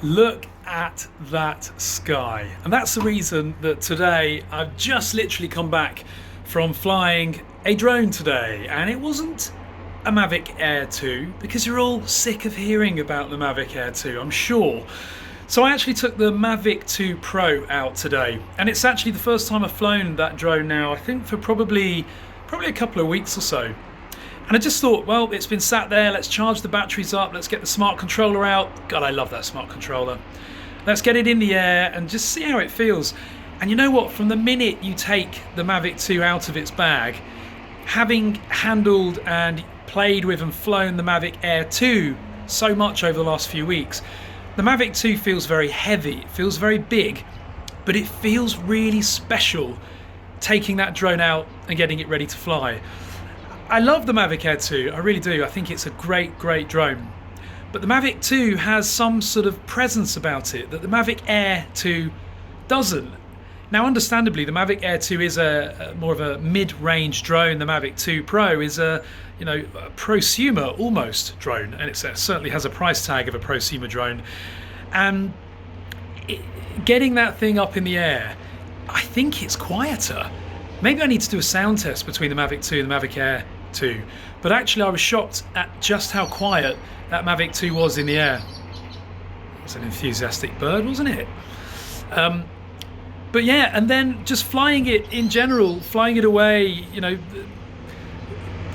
Look at that sky. And that's the reason that today I've just literally come back from flying a drone today. And it wasn't a Mavic Air 2, because you're all sick of hearing about the Mavic Air 2, I'm sure. So I actually took the Mavic 2 Pro out today. And it's actually the first time I've flown that drone now, I think for probably a couple of weeks or so. And I just thought, well, it's been sat there, let's charge the batteries up, let's get the smart controller out. God, I love that smart controller. Let's get it in the air and just see how it feels. And you know what, from the minute you take the Mavic 2 out of its bag, having handled and played with and flown the Mavic Air 2 so much over the last few weeks, the Mavic 2 feels very heavy, it feels very big, but it feels really special taking that drone out and getting it ready to fly. I love the Mavic Air 2, I really do. I think it's a great drone. But the Mavic 2 has some sort of presence about it that the Mavic Air 2 doesn't. Now, understandably, the Mavic Air 2 is a more of a mid-range drone. The Mavic 2 Pro is a prosumer almost drone, and it certainly has a price tag of a prosumer drone. And getting that thing up in the air, I think it's quieter. Maybe I need to do a sound test between the Mavic 2 and the Mavic Air 2, but actually I was shocked at just how quiet that Mavic 2 was in the air. It's an enthusiastic bird, wasn't it? But yeah, and then just flying it in general, flying it away,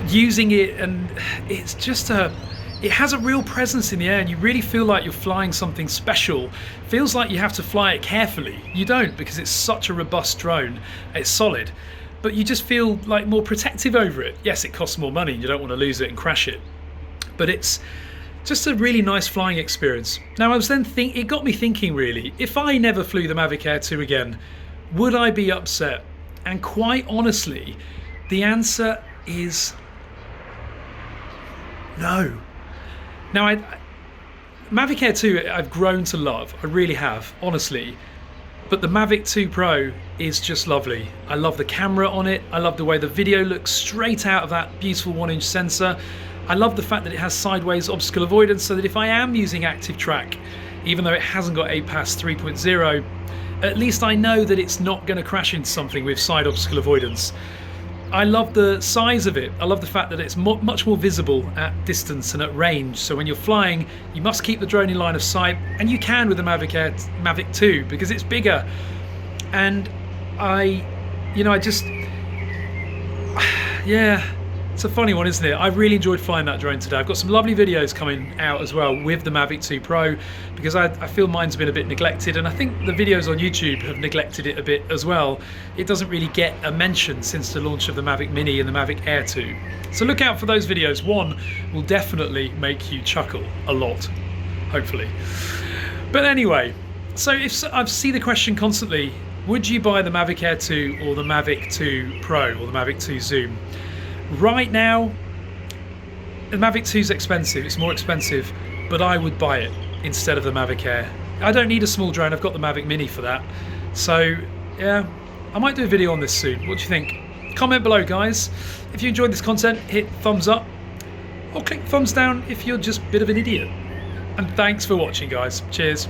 using it, and it's just it has a real presence in the air, and you really feel like you're flying something special. Feels like you have to fly it carefully. You don't, because it's such a robust drone. It's solid, but you just feel like more protective over it. Yes, it costs more money. You don't want to lose it and crash it, but it's just a really nice flying experience. Now, I was then it got me thinking, really, if I never flew the Mavic Air 2 again, would I be upset? And quite honestly, the answer is no. Now, Mavic Air 2 I've grown to love, I really have, honestly, but the Mavic 2 Pro is just lovely. I love the camera on it, I love the way the video looks straight out of that beautiful 1-inch sensor. I love the fact that it has sideways obstacle avoidance, so that if I am using active track, even though it hasn't got APAS 3.0, at least I know that it's not going to crash into something with side obstacle avoidance. I love the size of it. I love the fact that it's much more visible at distance and at range. So when you're flying, you must keep the drone in line of sight, and you can with the Mavic 2 because it's bigger. And it's a funny one, isn't it? I really enjoyed flying that drone today. I've got some lovely videos coming out as well with the Mavic 2 Pro, because I feel mine's been a bit neglected, and I think the videos on YouTube have neglected it a bit as well. It doesn't really get a mention since the launch of the Mavic Mini and the Mavic Air 2. So look out for those videos. One will definitely make you chuckle a lot, hopefully. But anyway, so I see the question constantly, would you buy the Mavic Air 2 or the Mavic 2 Pro or the Mavic 2 Zoom? Right now, the Mavic 2 is expensive, it's more expensive, but I would buy it instead of the Mavic Air. I don't need a small drone, I've got the Mavic Mini for that. So yeah, I might do a video on this soon. What do you think? Comment below, guys. If you enjoyed this content, hit thumbs up, or click thumbs down if you're just a bit of an idiot. And thanks for watching, guys. Cheers.